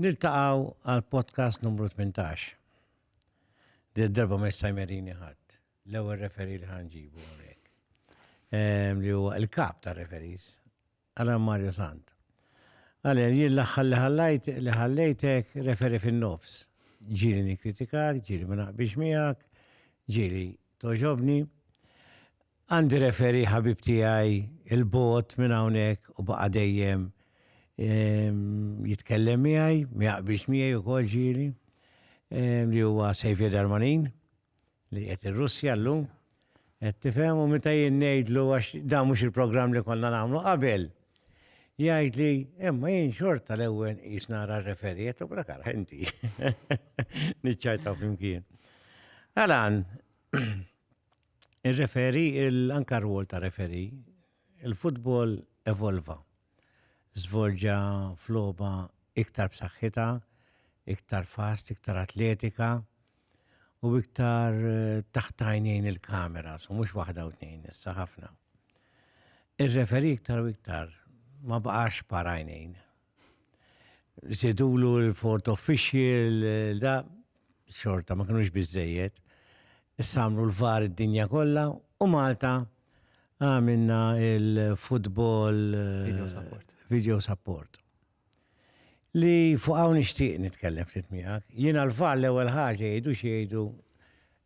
Niltaqgħu għal podcast numru 18. Darba ma jistajmerini ħadd. L-ewwel referi li ħanġibu hawnhekk. Li huwa l-kap ta' referis, Alan Mario Sant. Għalli jien li ħallejtek referi fin-nofs. Ġieli nikkritikak, ġieli ma naqbix miegħek, ġieli toġobni. Għandi referi ħabib tiegħi il-bot minn hawnhekk u baqa' dejjem jitkellem miegħi, ma jaqbix miegħi wkoll ġieli, li huwa Sejfi Darmanin, li qed ir-Russja llum. Qed tifhem u meta jien ngħidlu għax dan mhux il-programm li konna nagħmlu qabel. Jgħid li imma jien xorta l-ewwel qis nara r-referijiet u bla kara inti. Niċċajtaw flimkien. Alan, il-referi, anka rwol ta' referi, il-futbol evolva. Zvolġa floba iktar b'saħħitha, iktar fast, iktar atletika u iktar taħt għajnejn il-kamera, so mhux waħda u tnejn, issa ħafna. Ir-referi iktar u iktar ma baqax par għajnejn. Sidulu l-Fort Official, da xorta ma kinux biżejjed. Issa għamlu l-VAR id-dinja kollha u Malta għamilna il-football video support. Li fuq hawn nixtieq nitkellem ftit miegħek. Jiena l-VAR l-ewwel ħaġa jgħidu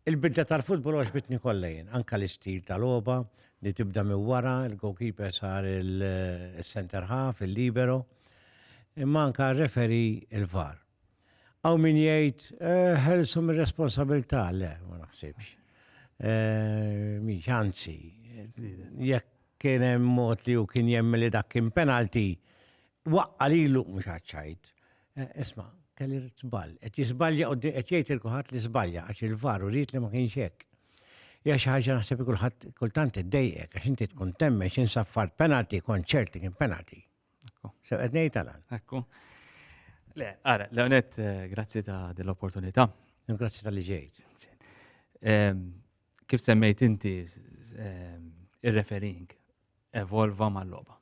il-bidla tal-futbol għaxbitni kollha jien, anke l-istil tal-logħba li tibda minn wara, il-goalkeeper sar il-center half, il-libero, imma anke r-referi il-VAR. Għaw min jgħid ħelsu mir-responsabilità, le, ma naħsibx. Mhix, anzi, jekk kien hemm mod li hu kien jemmen li dak kien penalty, waqqa lilu mhux ħadd. Isma' kelli żball, qed jiżbalja qed jgħid il-kulħadd li żbalja għax il-VAR urid li ma kienx hekk. Hija xi ħaġa naħseb kulħadd kultant iddejjek għax inti tkun temmex insaffar penalty konċerti kien penalty. So qed ngħid Alan. Ekku. Le, ara, Leonet, grazzi ta' dell-opportunità. Grazzi tal-li ġejt. Kif semmejt inti il-referring evolva mal-logħba.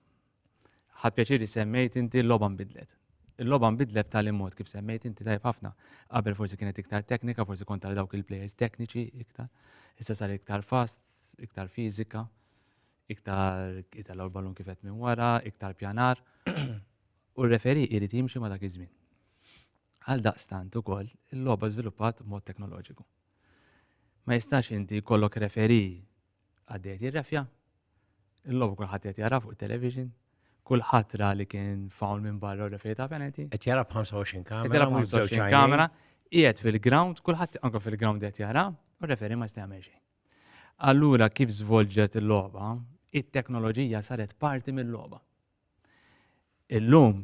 Ħadd pjaċiri semmejt inti l-logħba nbidlet. Il-logħba nbidlet tal-immod kif semmejt inti tajb ħafna. Qabel forsi kienet iktar teknika, forsi kont tara dawk il-plejers tekniċi iktar. Issa sar iktar fast, iktar fiżika, iktar l-ballun kif qed minn wara, iktar pjanar. U r-referi irid jimxi ma' dak iż-żmien. Għal daqstant ukoll il-logħba żviluppat b'mod teknoloġiku. Ma jistax inti jkollok referi għaddejt jirrefja, il-logħba kulħadd qed jara fuq it-television, kulħadd ra li kien fawl minn barra u referi ta' penalty. Qed jara b'25 kamera. Qed jara b'25 kamera, qiegħed fil-ground, kulħadd anke fil-ground qed jara, u referi ma jista' jagħmel xejn. Allura kif żvolġet il-logħba, it-teknoloġija saret parti mill-logħba. Illum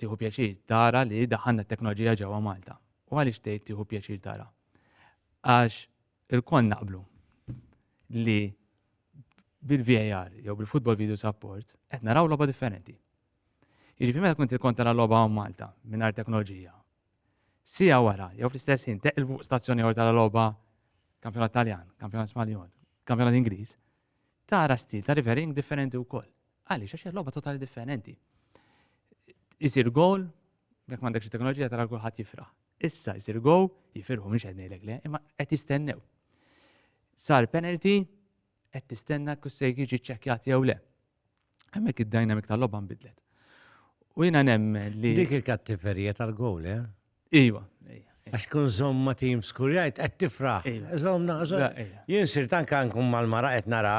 tieħu pjaċir tara li daħħalna t-teknoloġija ġewwa Malta. U għaliex tgħid tieħu pjaċir tara? Għax il-kol naqblu li bil-VAR jew bil-football video support qed naraw logħba differenti. Jiġifieri meta tkun tikkont tara logħba Malta mingħajr teknoloġija. Sija wara jew fl-istess ħin teqilbu stazzjoni ieħor tara logħba kampjonat Taljan, kampjonat Spanjol, kampjonat Ingliż, tara stil ta' referring differenti wkoll. Għaliex għax hija logħba totali differenti. Isir goal, jekk m'għandekx teknoloġija tara kulħadd jifraħ. Issa jsir goal, jifirħu mhux qed ngħidlek le, imma qed jistennew. Sar penalty, qed tistenna kif se jiġi ċċekkjat jew le. Hemmhekk id-dynamic tal-logħba nbidlet. U jiena nemmen li Dik il-kattiferija tal-gowl, Iva. Għax kun żomma tim skurjajt qed tifraħ. Żomna, jien sirt anke nkun mal-mara qed nara.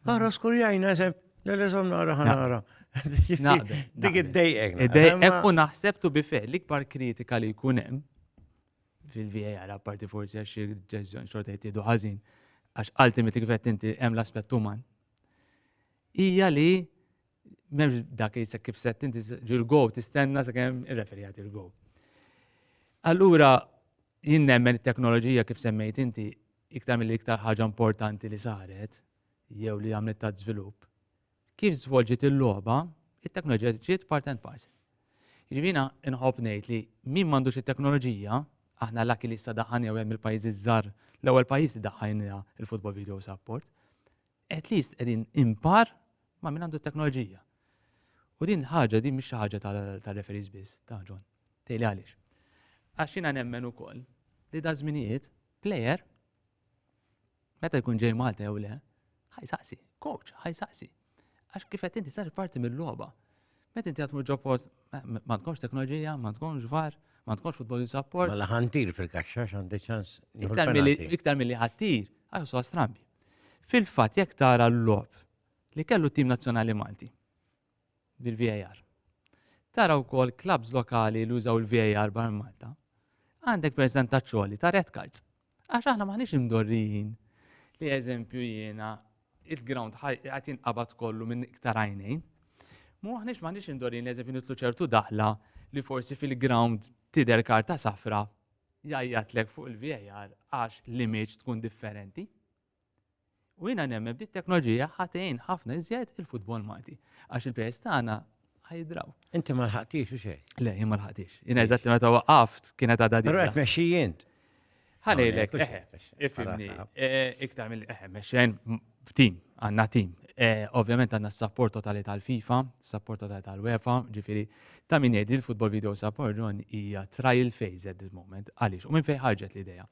Ara skurjajna eżem, le żomna ara ħanara. Dik id-dejqek. Id-dejqek u naħseb tu bifej l-ikbar kritika li jkun hemm fil-VAR apparti forsi għax ġeżjon xorta jtiedu ħażin għax ultimately kif qed inti hemm l-aspett uman. Hija li m'hemmx dak jisek kif sett inti ġil-go tistenna sakemm ir-referi jagħti il-go. Allura jien nemmen it-teknoloġija kif semmejt inti iktar mill-iktar ħaġa importanti li saret jew li għamlet ta' żvilupp. Kif żvolġiet il-logħba, it-teknoloġija ġiet part and parcel. Jiġifieri inħobb ngħid li min m'għandux it-teknoloġija, aħna laki li issa daħħan jew hemm il-pajjiżi żgħar, l-ewwel pajjiż li daħħajna il-football video support, at least qegħdin impar ma' min għandu t-teknoloġija. U din ħaġa din mhix xi ħaġa tal-referees biss, ta' John. Tejli għaliex. Għax jiena nemmen ukoll li da żminijiet plejer meta jkun ġej Malta jew le, ħajsaqsi, coach, ħajsaqsi. Għax kif qed inti sar parti mill-logħba. Meta inti għatmur ġo post, ma tkunx teknoloġija, ma tkunx VAR, ma tkunx football support. Mela ħantir fil-kaxxa għandi ċans. Iktar milli ħattir, għaju so strambi. Fil-fatt jekk tara l-lob li kellu tim nazzjonali Malti bil-VAR. Tara wkoll klabs lokali li użaw il-VAR bar Malta. Għandek preżentazzjoni ta' red cards. Għax aħna maħniex imdorrijin li eżempju jiena il-ground għatin qabat kollu minn iktar għajnejn. Maħniex indorrijin li eżempju nitlu ċertu daħla li forsi fil-ground tider karta safra jajjatlek fuq il-VAR għax l-image tkun differenti. U jina nemmen b'dik teknoloġija ħatejn ħafna iżjed il-futbol Malti. Għax il-PS tagħna ħajdraw. Inti ma lħaqtix u xejn. Le, jien ma lħaqtix. Jiena eżatt meta waqaft kienet għadha Però dibda. qed mexxijient. Ħalejlek, ifimni, iktar mill mexxejn f'tim, għandna tim. Ovvjament għandna s-support totali tal-FIFA, s-support totali tal-UEFA, ġifieri ta' min jgħid il-football video support ġon hija trial phase at this moment. Għaliex, u minn fejn ħarġet l-idea.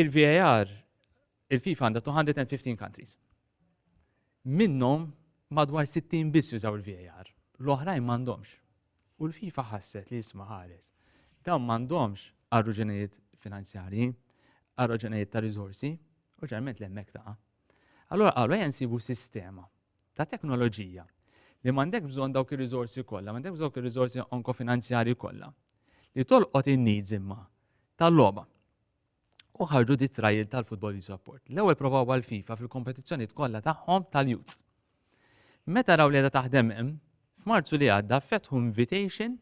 Il-VAR, il-FIFA għandha 215 countries. Minnhom madwar 60 biss jużaw il-VAR. L-oħrajn m'għandhomx. U l-FIFA ħasset li jisma' ħares. Dawn m'għandhomx għal-raġunijiet finanzjarji, għal-raġunijiet ta' riżorsi, u ġerment l-emmek ta' Allora għallu jensibu sistema ta' teknoloġija li m'għandek bżonn dawk ir-riżorsi kollha, m'għandek bżonn dawk ir-riżorsi onkofinanzjarji kollha li tolqot in-needs imma tal-logħba. U ħarġu di trial tal-football support. L-ewwel provaw għal-FIFA fil-kompetizzjonijiet kollha tagħhom tal-youth. Meta raw li qiegħda taħdem hemm, f'Marzu li għadda fetħu invitation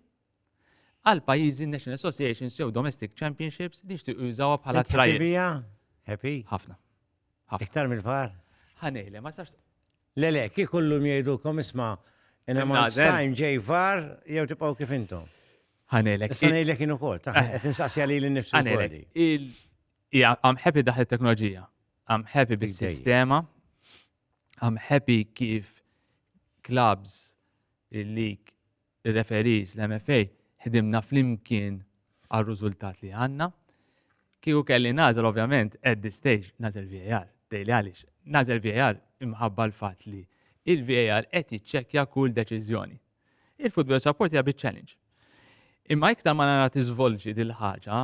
għal pajjiżi National Associations jew Domestic Championships li jixtiequ jużawha bħala trial. Happy? Ħafna. Iktar mill-VAR? Ħanejle, ma sax. Le, kif kullum jgħidulkom isma' in a month's time ġej VAR jew tibqgħu kif intom. Ħanejlek. Issa ngħidlek kien ukoll, qed insaqsi għali l-nifsi Ħanejlek. I'm happy daħ it-teknoloġija. I'm happy bis-sistema. I'm happy kif clubs, il-league, il-referees, l-MFA ħdimna flimkien għal-riżultat li għandna. Kieku kelli nażel ovvjament at this stage nażel VAR, dejli għaliex. Nażel VAR imħabba l-fatt li il-VAR qed jiċċekkja kull deċiżjoni. Il-football support hija bit-challenge. Imma iktar ma nara tiżvolġi dil-ħaġa,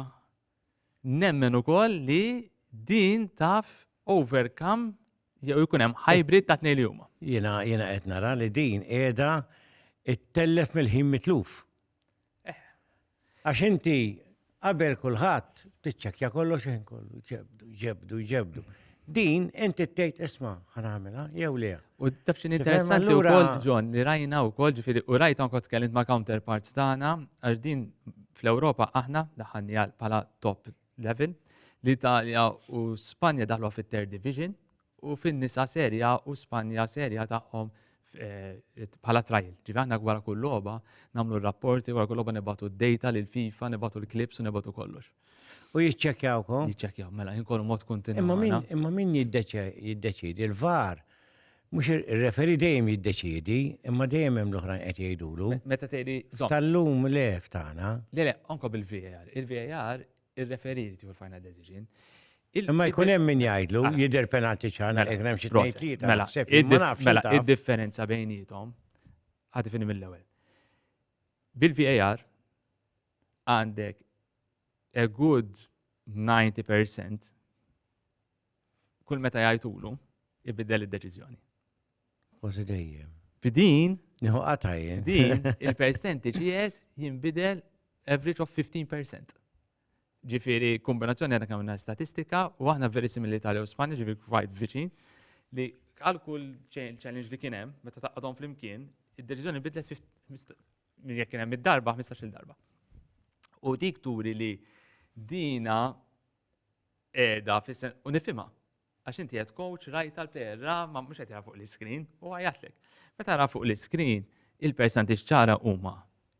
nemmen ukoll li din taf overcome jew ikun hemm hybrid ta' tnejn li huma. Jiena qed nara li din qiegħda ittellef mill-ħin mitluf. Għax inti qabel kulħadd tiċċekkja kollox xejn kollu, ġebdu. Din inti tgħid isma' ħanagħmilha jew le. U taf x'in interessanti wkoll John li rajna wkoll ġifieri u rajt anke tkellimt ma' counterparts tagħna għax din fl-Ewropa aħna daħħalni bħala top level l-Italja u Spanja daħlu fit-third division u fin-nisa serja u Spanja serja tagħhom bħala trial. Ġifieri aħna wara kull logħba nagħmlu r-rapporti, wara kull logħba nibgħatu d-data lil FIFA, nibgħatu l-clips u nibgħatu kollox. U jiċċekkjawkom? Jiċċekkjaw, mela jinkollu mod kontinwu. Imma min jiddeċiedi? Il-VAR mhux ir-referi dejjem jiddeċiedi, imma dejjem hemm l-oħrajn qed jgħidulu. Meta tgħidi tal-lum le f'tagħna. Le, anke bil-VAR. Il-VAR ir-referi tieħu l-final decision. Imma jkun hemm min jgħidlu jidher penalti ċana jekk hemm xi tnejn Mela, id-differenza bejniethom ħadd tifhimni mill-ewwel. Bil-VAR għandek a good 90% kull meta jgħidulu jibidel id-deċiżjoni. Kważi dejjem. F'din Nieħu qatajjen. Din il-percentage qiegħed jinbidel average of 15%. Ġifieri kombinazzjoni għandna kemm statistika u aħna very simili Italja u Spanja ġifieri quite viċin li għal kull challenge li kien hemm meta taqgħodhom flimkien, id-deċiżjoni bidlet jekk kien hemm id-darba 15-il darba. U dik turi li dina qiegħda fis-sen u nifhimha. Għax inti qed coach rajt tal-player ma mhux qed jara fuq l-iskrin u għajatlek. Meta jara fuq l-iskrin, il-percentage ċara huma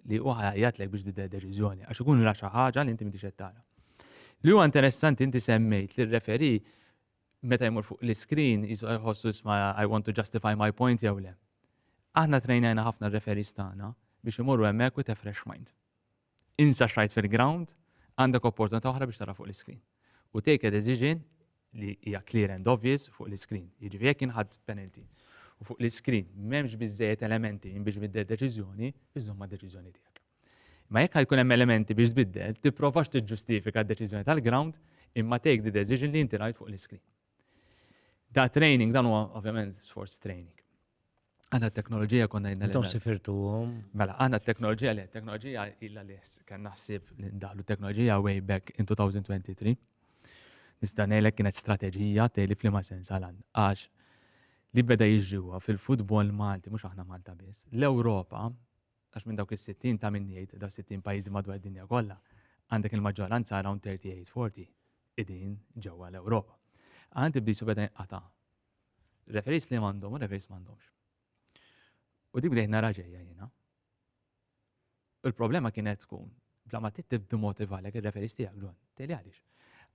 li huwa għajatlek biex tibda deċiżjoni għax ikun ra xi ħaġa li inti m'intix qed tara. Li huwa interessanti inti semmejt li r-referi meta jmur fuq l-iskrin jħossu isma' I want to justify my point jew le. Aħna trejnajna ħafna r-referis tagħna biex imorru hemmhekk with a fresh mind. insa xrajt fil-ground, għandek opportunità oħra biex tara fuq l-screen. U take a decision li hija clear and obvious fuq l-screen. Jiġifieri jekk inħadd penalty. U fuq l-screen m'hemmx biżżejjed elementi biex tbiddel deċiżjoni, iżomm ma' deċiżjoni tiegħek. Ma jekk ħajkun hemm elementi biex tbiddel, tipprovax tiġġustifika d-deċiżjoni tal-ground imma take the decision li inti rajt fuq l-screen. Da training, dan huwa ovvjament force training. Għandna t-teknoloġija konna jidna Intom sifirtuhom. Mela, għandna t-teknoloġija illa li kan naħsib li ndaħlu teknoloġija way back in 2023. Nista' ngħidlek kienet strateġija tgħidli f'liema sens għal għax li beda jiġġiwa fil-futbol Malti, mhux aħna Malta biss. L-Ewropa, għax minn dawk is-60 ta' min jgħid daw 60 pajjiżi madwar id-dinja kollha, għandek il-maġġoranza around 38-40 qegħdin ġewwa l-Ewropa. Għandi bdisu beda jinqata' referees li m'għandhom u referees m'għandhomx. U dik bdejt nara ġejja jiena. Il-problema kienet tkun bla ma tittib dimotivalek ir-referees tiegħek dwar. Tgħidli għaliex.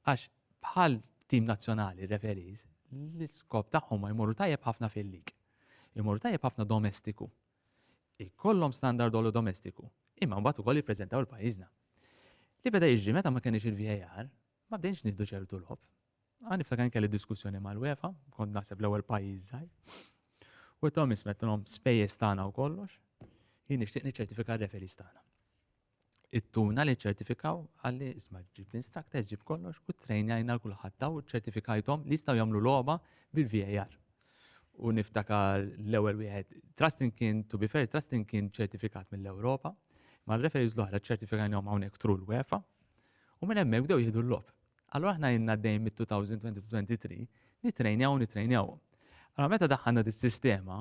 Għax bħal tim nazzjonali referees l-iskop tagħhom ma jmorru tajjeb ħafna fil-lig. Jmorru tajjeb ħafna domestiku. Ikollhom standard dollu domestiku. Imma mbagħad ukoll jippreżentaw il-pajjiżna. Li beda jiġri meta ma kienx il-VAR, ma bdejx nieħdu ċertu lob. Niftakar kelli diskussjoni mal-UEFA, kont naħseb l-ewwel pajjiż żgħir. U tom ismettilhom spejjeż tagħna u kollox, jien nixtieq niċċertifika r-referees tagħna. Ittuna li ċertifikaw għalli isma' ġib l-instructors, ġib kollox u trejnjajna l-kulħadd taw u ċertifikajthom li jistgħu jagħmlu logħba bil-VAR. U niftakar l-ewwel wieħed Trusting kien ċertifikat mill-Ewropa, ma l-referees l-oħra ċertifikajnhom hawnhekk tru l-UEFA u minn hemmhekk bdew jieħdu l-lob. Allura aħna jenna dejjem mit-2020-2023 nitrejnjaw. Allora meta daħħalna dis-sistema,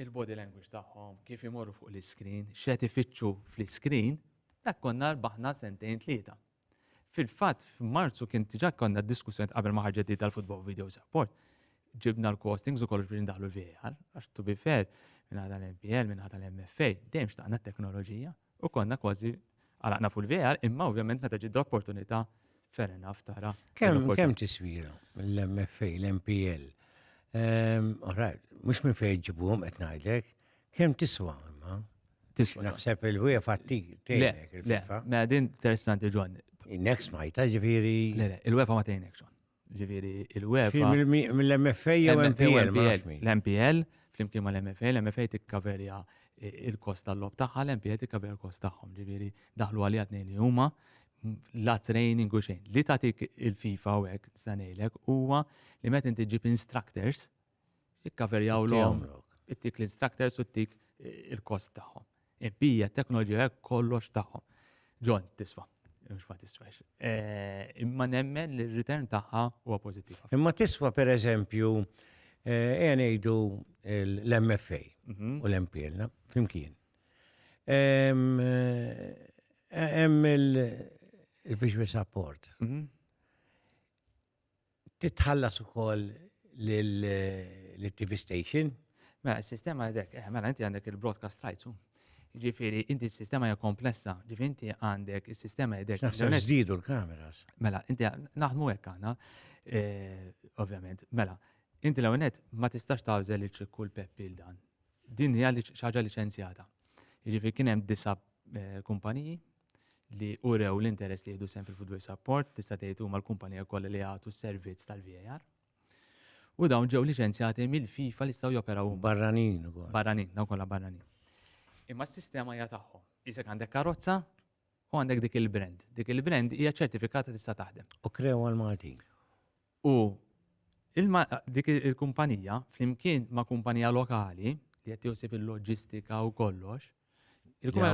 il-body language tagħhom, kif imorru fuq l-iskrin, x'qed ifittxu fl-iskrin, dak konna rbaħna sentejn tlieta. Fil-fatt f'Marzu kien diġà konna diskussjoni qabel ma ħarġet tal-football video support. Ġibna l-costings u kollox biex ndaħlu l-VAR, għax to be fair, minn ħata l-MPL, minn ħata l-MFA, dejjem xtaqna t-teknoloġija u konna kważi għalaqna fuq il-VAR, imma ovvjament meta ġid opportunità fair enough tara. Kemm tiswira l-MFA, l-MPL? Alright, mux minn fejn ġibuhom qed ngħidlek, kemm tiswa imma? Tiswa. Naħseb il-UEFA tgħinek il-FIFA. Ma din interessanti ġon. Innek smajta ġifieri. Le, il-UEFA ma tgħinek xon. Ġifieri il-UEFA. Mill-MFA jew MPL? L-MPL, flimkien ma l-MFA, l-MFA tikkaverja il-kost tal-lob tagħha, l-MPL tikkaverja il-kost tagħhom. Ġifieri daħlu għalija tnejn li huma la training u xejn. Li tagħtik il-FIFA u hekk stanejlek huwa li meta inti ġib instructors jikkaverjawlhom ittik l-instructors u ttik il-kost tagħhom. Bija t-teknoloġija hekk kollox tagħhom. Ġon tiswa, mhux ma tiswax. Imma nemmen li r-return tagħha huwa pożittiv. Imma tiswa pereżempju ngħidu l-MFA u l-MPL flimkien. Hemm il-visual support. Titħallas ukoll lill-TV station? Mela, s-sistema għedek, mela inti għandek il-broadcast rights. Ġifieri, inti s-sistema hija komplessa, ġifieri inti għandek is-sistema għedek. Naħseb żdiedu l-kameras. Mela, inti naħdmu hekk aħna, ovvjament. Mela, inti l-ewwel nett ma tistax tagħżel kull peppil dan. Din hija xi ħaġa liċenzjata. Jiġifieri kien hemm 9 kumpaniji li urew l-interess li jieħdu sehem fil-football support, tista' tgħid huma l-kumpanija kollha li jagħtu s-servizz tal-VAR. U dawn ġew liċenzjati mill-FIFA li jistgħu joperaw barranin ukoll. Barranin, dawn kollha barranin. Imma s-sistema hija tagħhom. Isek għandek karozza u għandek dik il-brand. Dik il-brand hija ċertifikata tista' taħdem. U krew għal-Maltin. U dik il-kumpanija flimkien ma' kumpanija lokali li qed josib il-loġistika u kollox.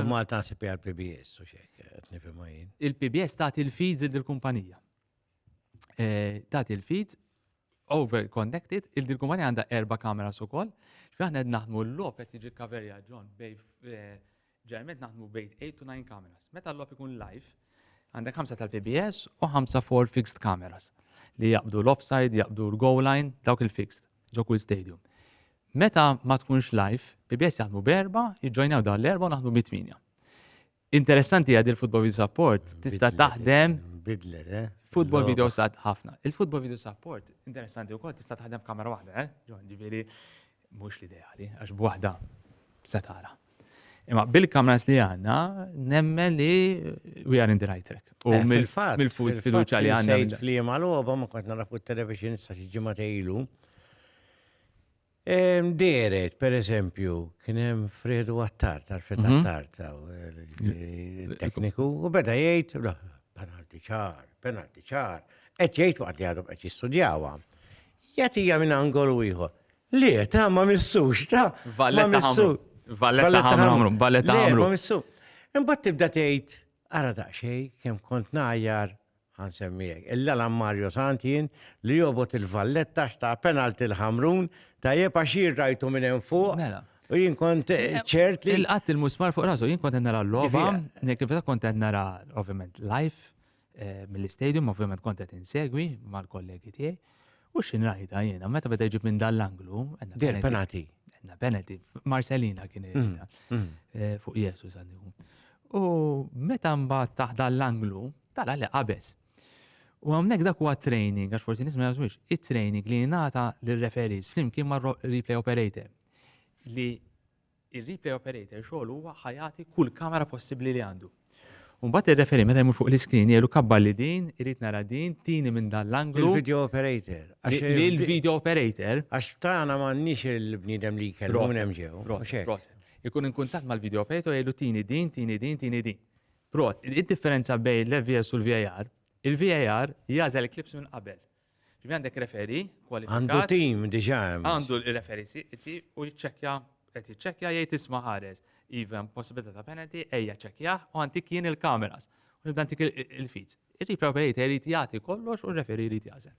Malta nsib għal-PBS u xek, qed nifhimha jien. Il-PBS tagħti il-feeds il-kumpanija. Tagħti il-feeds over connected, il-kumpanija għandha 4 kameras ukoll. Aħna qed naħdmu l-lob qed jiġi kaverja John bej ġerment naħdmu bejn 8 to 9 kameras. Meta l-lob ikun live, għandek 5 tal-PBS u 5 4 fixed kameras li jaqbdu l-offside, jaqbdu l-goal line, dawk il-fixed ġo kull stadium. Meta ma tkunx live, PBS jaħdmu b'4, jiġġojnaw dan l-4 u naħdmu b'8. Interessanti għad il-football video support, tista' taħdem bidlet, football video sad ħafna. Il-football video support, interessanti wkoll tista' taħdem kamera waħda, ġifieri mhux l-ideali, għax b'waħda se tara. Imma bil-kameras li għandna nemmen li we are in the right track. U mill-fiduċa li għandna. Sejt fl-jema l-għoba ma kont narafu t-television issa xi ġimgħa ilu. Deret, per eżempju, kien hemm Fredu Attart, tarfet Attart, tekniku, u beda jgħid, penalti ċar, qed jgħid waqt li għadhom qed jistudjawha. Jagħtija minn angolu ieħor. Le, ta' ma missux, ta' Valletta ħamru. Ma missu. Imbagħad tibda tgħid, ara daqsxejn kemm kont ngħajjar ħansemmijek. Illa Mario Santin li jobot il-Valletta xta' penalti l-ħamrun tajjeb għax jirrajtu minn hemm fuq. U jien kont ċert li. Il-qatt il-musmar fuq rasu, jien kont nara l-logħba, kif kont nara ovvjament live mill-istadium, ovvjament kont qed insegwi mal-kollegi tiegħi. U x'in rajta jiena, meta beda jġib minn dal-anglu. Der penalti. Penalti. Marcelina kien fuq Jesus għandikum. U meta mbagħad taħt dal-anglu, tara li qabeż. U għamnek dak huwa training, għax forsi nisma jgħazwix, it-training li jingħata lir-referees flimkien ma' replay operator. Li il-replay operator xogħol huwa ħajati kull kamera possibbli li għandu. U mbagħad ir-referee meta jmur fuq l-iskrin jgħidu kabballi din, irid nara din, tini minn dan l-anglu. Il-video operator. Il-video operator. Għax tagħna m'għandniex il-bniedem li jkellmu hemm ġew. Ikun in kuntatt mal-video operator jgħidu tini din, tini din, tini din. Prot, id-differenza bejn l-FVS u l-VAR, il-VAR jażel klips minn qabel. Ġifi għandek referi kwalifikat. Għandu tim diġà hemm. Għandu l-referi u jiċċekkja jgħid isma' ħares. Even possibilità ta' penalty, ejja ċekkjah u għantik jien il-kameras. U nibda antik il-feeds. Il-replay operator jrid jagħti kollox u l-referi jrid jażel.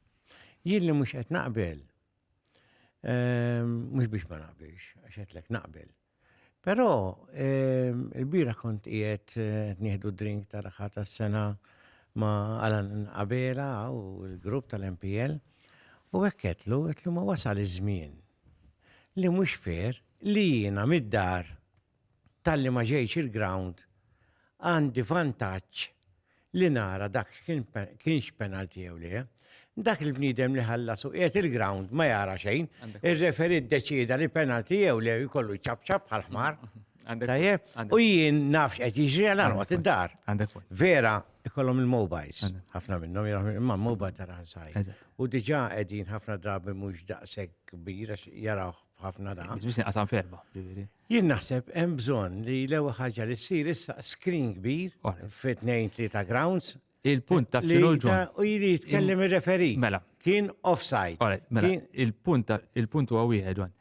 Jien li mhux qed naqbel. Mhux biex ma naqbilx, għax qedlek naqbel. Però il-bira kont qiegħed nieħdu drink ta' raħat tas-sena ma' Alan Abela u l-grupp tal-MPL u hekk qedlu ma wasal iż-żmien li mhux fair li jiena mid-dar tal-li ma ġejx il-ground għandi vantaġġ li nara dak kienx penalti jew le. Dak il-bniedem li ħallasu qiegħed il-ground ma jara xejn, ir-referi ddeċieda li penalti jew le jkollu jċabċab bħal ħmar. Tajjeb, u jien nafx qed jiġri għal anwat id-dar. Vera ikollhom il-mobiles. Ħafna minnhom imma mobile tara ħsaj. U diġà qegħdin ħafna drabi mhux daqshekk kbir għax jaraw ħafna da. Biex qasam ferba. Jien naħseb hemm bżonn li l-ewwel ħaġa li ssir issa screen kbir fit tnejn tlieta grounds. Il-punt ta' xinu u jrid jitkellem ir-referi. Mela. Kien offside. Mela, il-punt huwa wieħed għan.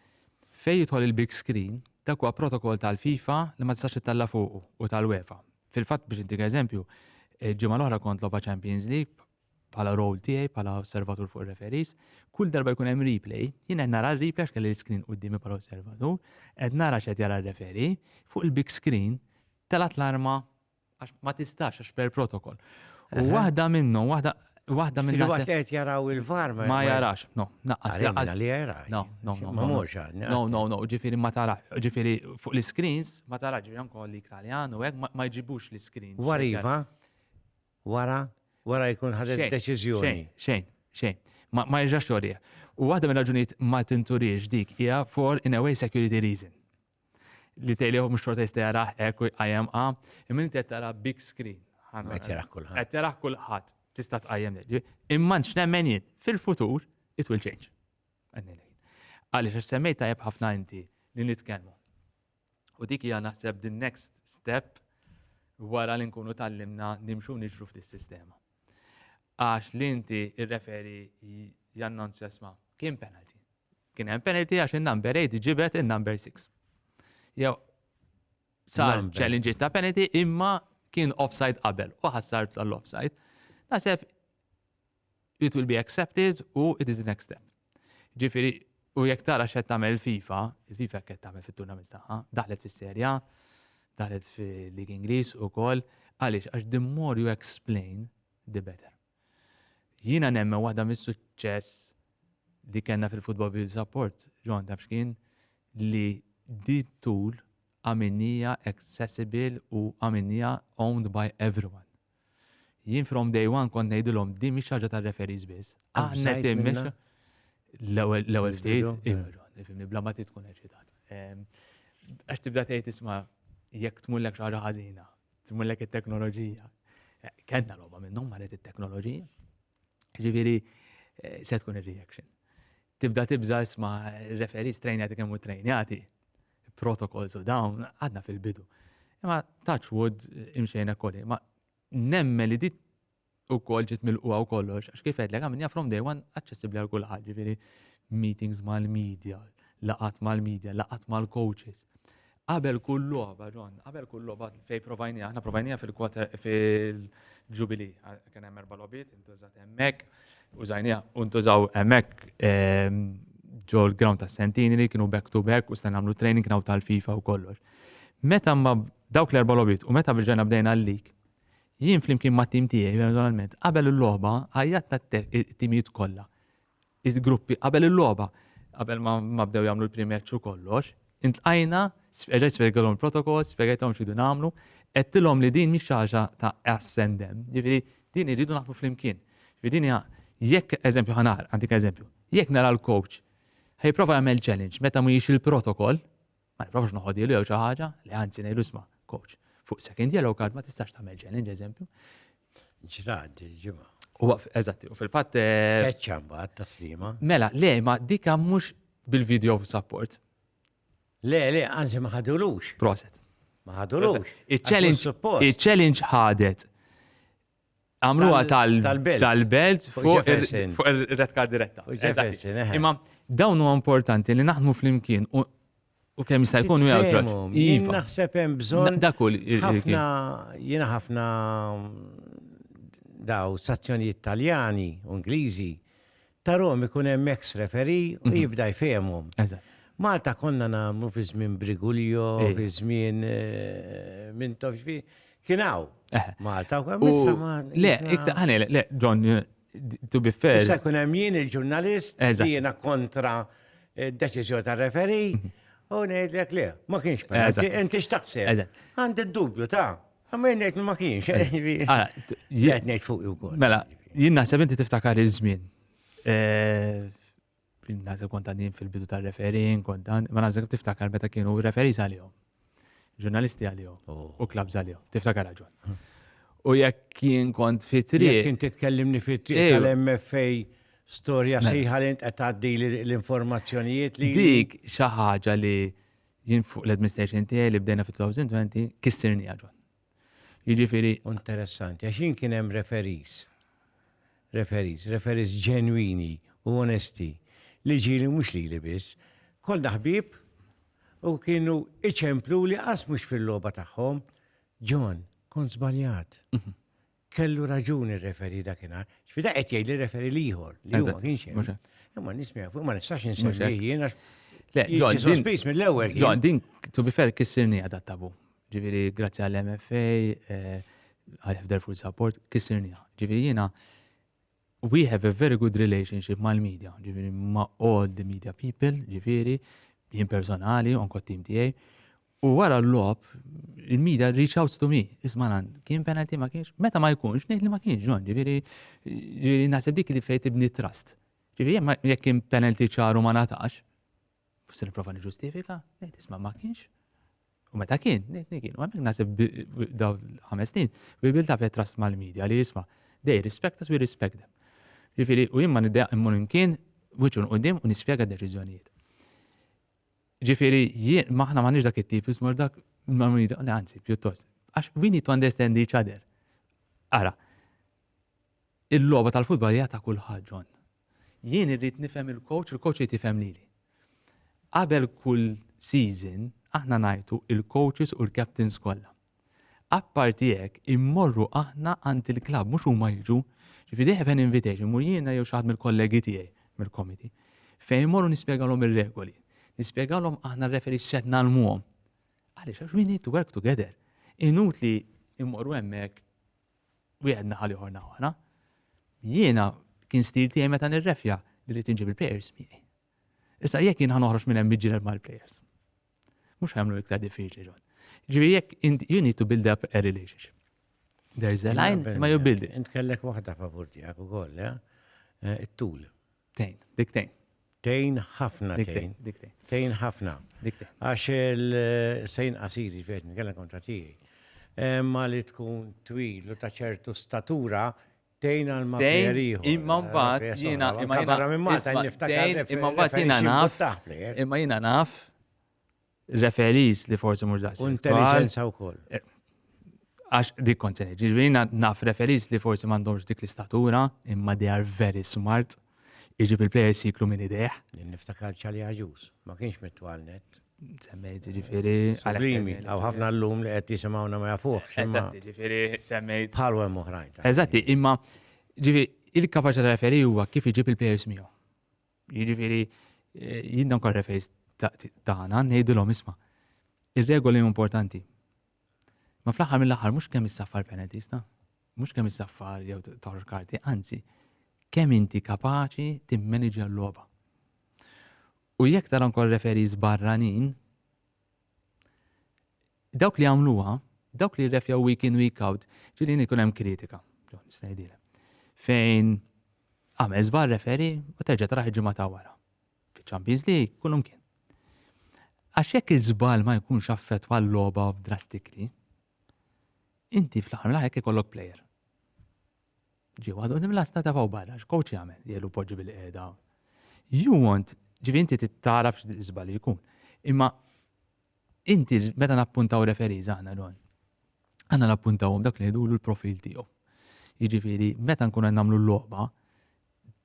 Fejn jidħol il-big screen, dak huwa protokoll tal-FIFA li ma tistax ittalla fuqu u tal-UEFA. Fil-fatt biex intik eżempju, ġimgħa l-oħra kont logħba Champions League bħala role tiegħi bħala osservatur fuq ir-referees, kull darba jkun hemm replay, jien qed nara r-replay għax kelli l-screen qudiemi bħala osservatur, qed nara x'qed jara r-referi, fuq il-big screen telat l-arma għax ma tistax għax per protokoll. U waħda minnhom, waħda minn Fil-waqt qed jaraw il-var ma jarax, no, naqqas jaqas. Li jara. No, ma mhux no, ġifieri ma tara, ġifieri fuq l-screens ma tara ġifieri anke li Italjan u hekk ma jġibux l-screen. Wara jkun ħadet deċiżjoni. Xejn. Ma jġax torija. U waħda minn raġunijiet ma tinturiex dik hija for in a way security reason. Li tgħidilhom mhux xorta jista' jaraħ hekk IMA, imma inti qed tara big screen. Qed jaraħ kulħadd. Qed jaraħ kulħadd. Tista' tqajjem imma nemmen jien fil-futur it will change. Għaliex għax semmejt tajjeb ħafna inti li nitkellmu. U dik hija naħseb the next step wara li nkunu tallimna nimxu niġru f'dis-sistema. Għax li inti ir-referi jannonzja sma' kien penalty. Kien hemm penalty għax in-number 8 ġibet in-number 6. Jew sar challenge ta' penalty imma kien offside qabel u ħassar tal-offside. Naħseb it will be accepted u it is the next step. Ġifieri u jekk tara x'qed tagħmel il-FIFA qed tagħmel fit-turnament tagħha, daħlet fis-serja, daħlet fil-Lig Ingliż ukoll, għaliex għax the more you explain, the better. Jiena nemmen waħda mis-suċċess li kellna fil-football video support, John taf x'kien li di tool għamilnija accessible u għamilnija owned by everyone. Jien from day one kont ngħidilhom di mhix ħaġa tar-referees biss. Aħna timmix l-ewwel ftit, ifimni bla ma tkun eċitat. Għax tibda tgħid isma' jekk tmullek xi ħaġa ħażina, tmullek it-teknoloġija. Kenna logħba minnhom maret it-teknoloġija. Ġifieri se tkun ir-reaction. Tibda tibża isma' referees trejnjati kemm hu trejnjati, protocols u dawn għadna fil-bidu. Imma touch wood imxejna kolli, ma nemmen li dit ukoll ġiet milquha u kollox, għax kif qedlek għamilniha from day one aċċessibbli għal kulħadd, ġifieri meetings mal-media, laqat mal-media, laqat mal-coaches. Qabel kull logħba, John, qabel kull logħba fejn provajnija, aħna provajnija fil-Jubilee, kien hemm 4 logħbiet, intużat hemmhekk, użajnija u ntużaw hemmhekk ġo l-ground ta' Centenary kienu back to back u stan nagħmlu training naw tal-FIFA u kollox. Meta ma dawk l-4 logħbiet u meta birġajna bdejna l-lig, jien flimkien ma' tim tiegħi eventualment qabel il-logħba ħajjatna t-timijiet kollha. Il-gruppi qabel il-logħba, qabel ma bdew jagħmlu l-prim match u kollox, intqajna, spjegalhom il-protokoll, spjegajthom x'ridu nagħmlu, qedtilhom li din mhix xi ħaġa ta' ascendem. Ġifieri din iridu naħdmu flimkien. Ġifieri din hija jekk eżempju ħanar, għandik eżempju, jekk nara l-coach ħejprova jagħmel challenge meta mhijiex il-protokoll, ma nipprovax noħodilu jew xi ħaġa li anzi ngħidu isma' coach. Fuq second yellow card ma tistax tagħmel challenge eżempju. ġradi, ġimgħa. Eżatti, u fil-fatt. Keċċa mbagħad taslima. Mela, le, ma dika mhux bil-video support. Le, anzi ma ħadulux. Proset. Ma ħadulux. Il-challenge ħadet. Għamluha tal-belt fuq il-red card diretta. Imma dawn huwa importanti li naħdmu flimkien u kemm jista' jkun u jgħid. Jien naħseb hemm bżonn jiena ħafna daw sazzjonijiet Taljani u Ingliżi tarhom ikun hemm ex-referee u jibda jfehmhom. Malta konna nagħmlu fi żmien Brigulio, fi żmien Mintof kien hawn Malta u hemm issa ma. Le, John, to be fair. Issa kun hemm jien il-ġurnalist li jiena kontra d-deċiżjoni tar-referee u ngħidlek le, ma kienx penalti, inti x'taħseb. Għandi d-dubju ta' ma jgħid ma kienx. Jgħid ngħid fuq ukoll. Mela, jien naħseb inti tiftakar iż-żmien. Naħseb kont għandin fil-bidu tal-referin, ma naħseb tiftakar meta kienu referis għalihom, ġurnalisti għalihom u klabs għalihom, tiftakar John. U jekk kien kont fit-triq. Jekk kien titkellimni fit-triq tal-MFA storja sejħa li qed tgħaddi l-informazzjonijiet li. Dik xi ħaġa li jien fuq l-administration tiegħi li bdejna fit-2020 kissirni John. Jiġifieri. Interessanti, għax jien kien hemm referees ġenwini u onesti li ġieli mhux lili biss, kollha ħbieb u kienu iċemplu li qas mhux fil-logħba tagħhom. John, kont żbaljat. Kellu raġuni ir-referi dakinhar. X'fida qed jgħid li referi ieħor li huwa kienx hemm. Imma nisma' fuq ma nistax insemmi jien għax. Le, John, sospiż mill-ewwel. John, din to be fair kissirni għadha tabu. Ġifieri grazzi għall-MFA, għal Full Support, kissirni. Ġifieri jiena we have a very good relationship mal-media, ġifieri ma' all the media people, ġifieri jien personali, onko tim tiegħi. U wara l-lob, il-media reach out to me. Isma' kien penalty ma kienx? Meta ma jkunx, ngħid li ma kienx, John, ġifieri naħseb dik li fejn tibni trust. Ġifieri jekk kien penalty ċaru ma natax, se nipprova niġġustifika, ngħid isma' ma kienx. U meta kien, ngħid kien. U hemmhekk naħseb daw 5 snin, we build up a trust mal-media li jisma' they respect us, we respect them. Ġifieri u jien ma niddeq immur imkien wiċċu qudiem u nispjega d-deċiżjonijiet. Ġifieri jien maħna m'għandniex dak it-tip ismur dak mal-media, anzi pjuttost. Għax we need to understand each other. Ara, il-logħba tal-futbol hija ta' kulħadd John. Jien irrid nifhem il-coach jrid tifhem lili. Qabel kull season aħna ngħidu il-coaches u l-captains kollha. Apparti hekk immorru aħna għand il-klabb mhux huma jiġu, ġifieri have an invitation, mur jiena jew xi ħadd mill-kollegi tiegħi mill-committee fejn immorru nispjegalhom ir-regoli. Nispjegalhom aħna r-referi x'qed nagħmluhom. Għaliex għax we need to work together. Inutli immorru hemmhekk wieħed naħa ieħor naħa. Jiena kien stil tiegħi meta nirrefja li rrid inġib il-players miegħi. Issa jekk jien ħanoħroġ minn hemm biġġiel mal-players. Mhux ħamlu iktar diffiċli John. Ġifieri jekk you need to build up a relationship. There is a line ma you build it. Int kellek waħda favur tiegħek ukoll, it-tul. Tejn, dik tejn. Tejn ħafna tejn. Diktej. Tejn ħafna. Diktej. Għax il-sejn qasiri, ġvet, nikella kontra tiegħi. Ma li tkun twil u ta' ċertu statura tejn għal ma' Imma mbagħad jiena imma jiena naf referees li forsi mhux daqs. Intelligenza wkoll. Għax dik kont se ngħid, jiena naf referees li forsi m'għandhomx dik l-istatura imma they are very smart. Iġib il-plejers jiklu minn ideħ. Niftakar ċali għajuż, ma kienx mitwal net. Semmejt ġifiri. Sublimi, għaw ħafna l-lum li għed jisimawna ma jafuħx. Eżatti, ġifiri, semmejt. Bħal għem uħrajn. Eżatti, imma ġifiri, il-kapaċa referi huwa kif iġib il-plejers miegħu. Ġifiri, jiddan kol referis taħna, nejdilom isma. Il-regoli importanti. Ma fl-aħħar mill-aħħar mhux kemm issaffar penalties, mhux kemm issaffar jew toħroġ karti, anzi, kemm inti kapaċi timmanage l-logħba. U jekk tara nkun referees barranin, dawk li għamluha, dawk li refjaw week in week out, ġilin ikun hemm kritika. Fejn għamel żbar referi u terġa' taraħ il-ġimgħa ta' wara. Fiċ-Champions League kullhom kien. Għax jekk iż-żbal ma jkunx affettwa l-logħba drastically, inti fl-aħħar mill-aħħar ikollok plejer. Ġiew għadu nimlasta ta' faw barra, x'coach jagħmel jgħidu poġġi bil-qiegħda. You want, ġifi inti tittaraf x'żbal jkun. Imma inti meta nappuntaw referiż aħna don. Aħna nappuntawhom dak li jgħidulu l-profil tiegħu. Jiġifieri meta nkunu nagħmlu l-logħba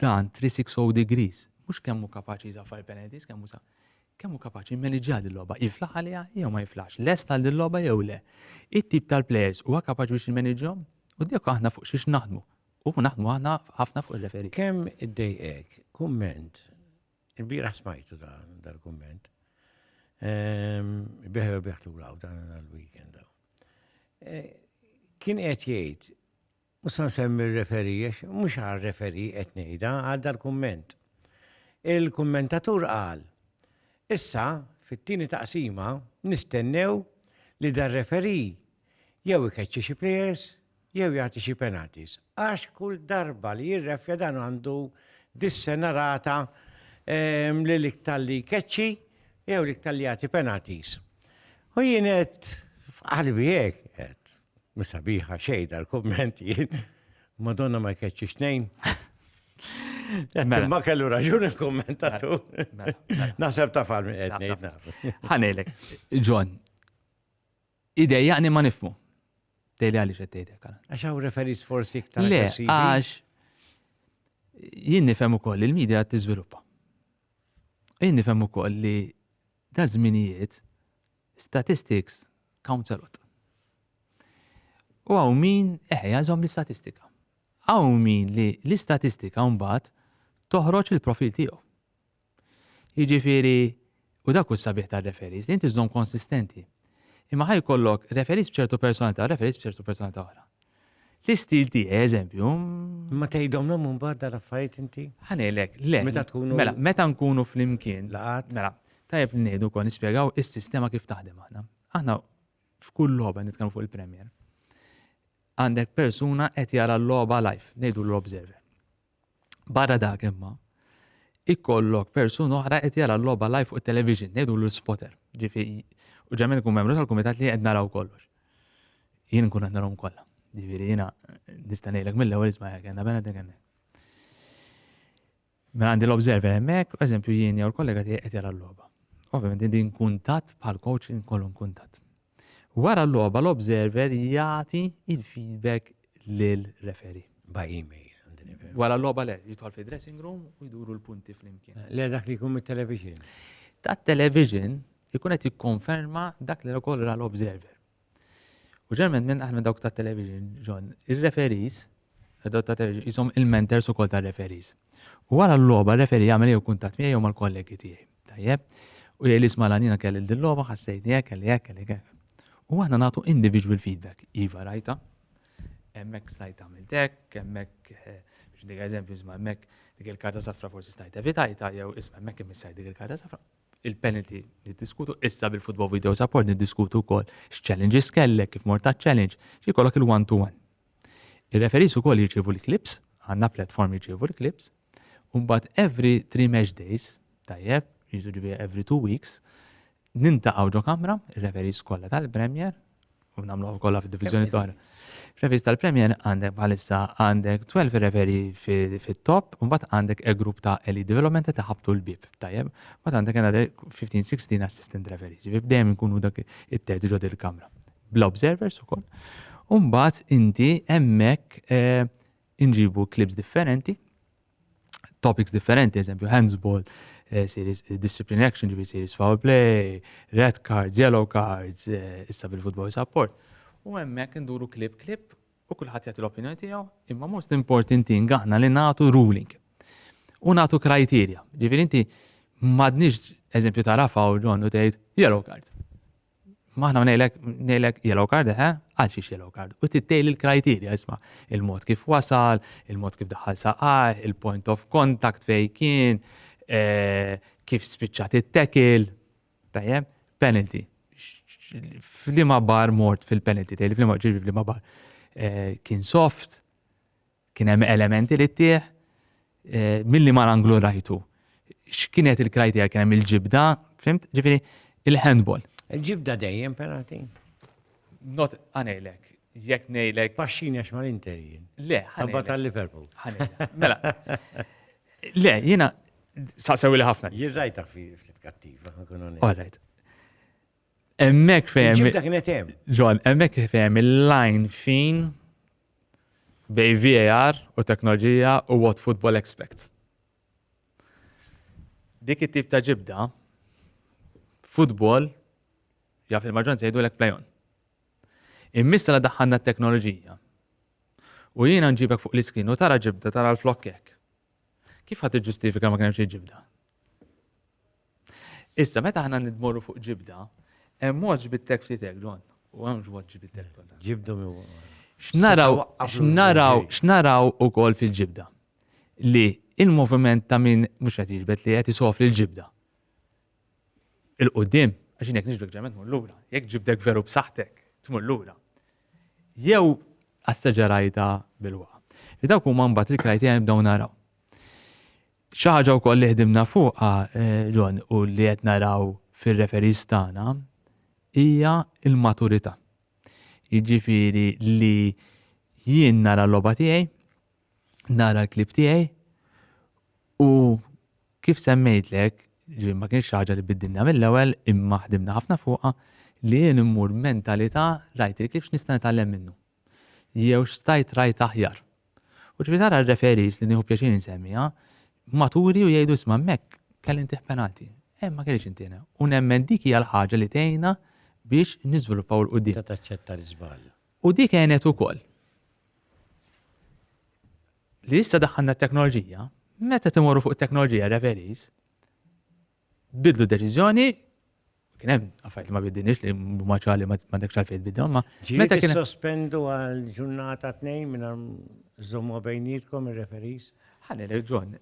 dan 360 degrees, mhux kemm hu kapaċi jżaffar penalties, kemm hu kapaċi jmaniġġja din-logħba. Jiflaħ għaliha jew ma jiflaħx. Lest għal din-logħba jew le. It-tip tal-players huwa kapaċi biex jimmaniġġhom u dik aħna fuq xiex naħdmu. U naħdmu aħna ħafna fuq il-referi. Kemm iddejqek, kumment, il-bira smajtu dal-kumment, beħu beħtu għaw dan għal-weekend. Kien qed jgħid, mhux nsemmi r-referi, mhux għal-referi qed ngħidha għal dal-kumment. Il-kummentatur qal, issa fit-tieni taqsima nistennew li dar-referi jew ikeċċi xi players jew jagħti xi penalties. Għax kull darba li jirrefja dan għandu dis-sena rata li l-iktalli keċċi jew l-iktalli jagħti penalties. U jien qed f'qalbi hekk qed misabiħa xejn dal-kumment jien Madonna ma jkeċċi xnejn. Ma kellu raġun il-kommentatur. Naħseb ta' falmi qed ngħid naf. Ħanejlek, John, idejjaqni ma nifmu. Tejli għalli xettejtek għal. Għax għaw referis forsi iktar. Le, għax jien nifhem ukoll il-medja tiżviluppa. Jien nifhem ukoll li da żminijiet statistics counts a lot. U għaw min jagħżhom l-istatistika. Għaw min li l-istatistika mbagħad toħroġ il-profil tiegħu. Jiġifieri u dak hu s-sabiħ tar-referis li inti żżomm konsistenti. Imma ħaj kollok referis bċertu personalità, referis bċertu personalità oħra. L-istil tiegħi eżempju. Ma tgħidhom mun bad dal-affarijiet inti? Ħanejlek, le. Mela, meta nkunu flimkien. Laqat. Mela, tajjeb ngħidu wkoll nispjegaw is-sistema kif taħdem aħna. Aħna f'kull logħba nitkellmu fuq il-Premier. Għandek persuna qed jara l-logħba live, ngħidu l-observer. Barra dak imma ikollok persuna oħra qed jara l-logħba live fuq it-television, ngħidu l-spotter. Ġifieri u ġemmen kun membru tal-kumitat li qed naraw kollox. Jien nkun qed narahom kollha. Ġifieri jiena nista' ngħidlek mill-ewwel isma' hekk għandna bena dik hemmhekk. Mela għandi l-observer hemmhekk, eżempju jien jew l-kollega tiegħi qed jara l-logħba. Ovvjament din kuntatt bħal coach inkollu kuntatt. Wara l-logħba l-observer jagħti il-feedback lil-referi. By email. Wara l-logħba le, jidħol fi dressing room u jduru l-punti flimkien. Le dak li jkun mit-television. Tat-television ikun qed jikkonferma dak li wkoll ra l-observer. U ġerment minn aħna dawk tat-television, John, ir-referees, dawk tat-television ishom il-mentors ukoll tar-referees. U wara l-logħba r-referi jagħmel jew kuntatt miegħi jew mal-kollegi tiegħi. Tajjeb? U jgħid isma' l-għanina kelli din-logħba ħassejtni hekk, kelli hekk, kelli hekk. U aħna nagħtu individual feedback. Iva rajta, hemmhekk stajt għamilt hekk, hemmhekk biex dik eżempju isma' hemmhekk dik il-karta safra forsi stajt evitajta jew isma' hemmhekk imissajt dik il-karta safra. Il-penalty niddiskutu issa bil-football video support niddiskutu wkoll x'challenges kellek kif mort challenge xi jkollok il-1-to-1. Ir-referees ukoll jirċievu l-clips, għandna platform jirċievu l-clips, u mbagħad every 3 match days tajjeb, jiġri every 2 weeks, nintaqgħu ġo kamra, ir-referees kollha tal-Premier, u nagħmluha kollha fid-diviżjoni l-oħra. Referees tal-Premier għandek bħalissa għandek 12 referee fit-top, u mbagħad għandek grupp ta' early development ta' ħabtu l-bib, tajjeb. Mbagħad għandek għandek 15-16 assistant referees, ġifieri dejjem ikunu dak it-terdi ġod il-kamra. Bl-observers ukoll. U mbagħad inti hemmhekk inġibu clips differenti, topics differenti, eżempju handsball, series discipline action, ġifieri series foul play, red cards, yellow cards, issa bil-football support. U hemmhekk induru klip u kulħadd jagħti l-opinjoni tiegħu, imma most important thing aħna li nagħtu ruling. U nagħtu kriterja. Ġifieri inti m'għadniex eżempju tara foul John u tgħid yellow card. Maħna ngħidlek yellow card għal xiex yellow card. U tittejli l-kriterja isma' il-mod kif wasal, il-mod kif daħħal saqaj, il-point of contact fejn kien, kif spiċċat it-tackle, tajjeb, penalty. F'liema bar mort fil-penalty, f'liema bar. Kien soft, kien hemm elementi li ttieħ, milli ma l-anglu rajtu. X'kienet il-kriterja kien hemm il-ġibda, fimt? Ġifieri il-handball. Il-ġibda dejjem penalty. Not għanejlek, jekk ngħidlek. Paxxini għax mal-Interjien. Le, Għabba tal-Liverpool. Mela. Le, jiena sewi li ħafna. Jirrajtak fi ftit kattiva. All right. Emmek fejem. Ġibda kienet hemm. John, emmek fejem il-line fin bej VAR u teknoloġija u what football expects. Dik it-tip ta' ġibda, football, jaf il-maġġoranza jgħidu l-ek play on. Immissa la daħħanna t-teknoloġija. U jiena nġibek fuq l-iskrin u tara ġibda, tara l-flokkek. Kif ħat ġustifika ma kienemx ġibda? Issa, meta ħana nidmorru fuq ġibda, hemm mod ġbittek ftitek, John. U hemm mod ġbittek kollha. Ġibdu mi. X'naraw ukoll fil-ġibda? Li il-moviment ta' min mhux qed jiġbed li qed isofri l-ġibda. Il-qudiem, għax jekk niġbek ġement tmur lura, jekk ġibdek veru b'saħħtek, tmur lura. Jew assaġerajta bil-waqa. Li dawk huma mbagħad il-krajtija nibdew naraw. Xi ħaġa wkoll li ħdimna fuqha, John, u li qed naraw fir-referees tagħna hija l-maturità. Jiġifieri li jien nara l-logħba tiegħi, nara l-klip tiegħi u kif semmejtlek, ma kienx ħaġa li biddilna mill-ewwel imma ħdimna ħafna fuqha li jien immur mentalità rajt il-klip x'nista' nitgħallem minnu. Jew x'stajt rajt aħjar. U ġifieri tara r-referees li nieħu pjaċir insemmija maturi u jgħidu isma' hemmhekk kelli intih penalti. Ma kellix intiena. U nemmen dik hija l-ħaġa li tgħinna biex niżviluppaw il-qudiem. Taċċetta l-iżball. U dik kienet ukoll. Li issa daħħalna t-teknoloġija, meta timorru fuq it-teknoloġija referees, bidlu deċiżjoni, kien hemm affarijiet ma biddinix li maċali ma m'għandekx għalfejn tbiddew, ma meta kien sospendu għal ġurnata 2 mingħajr żommu bejnietkom ir-referees? Ħalli John,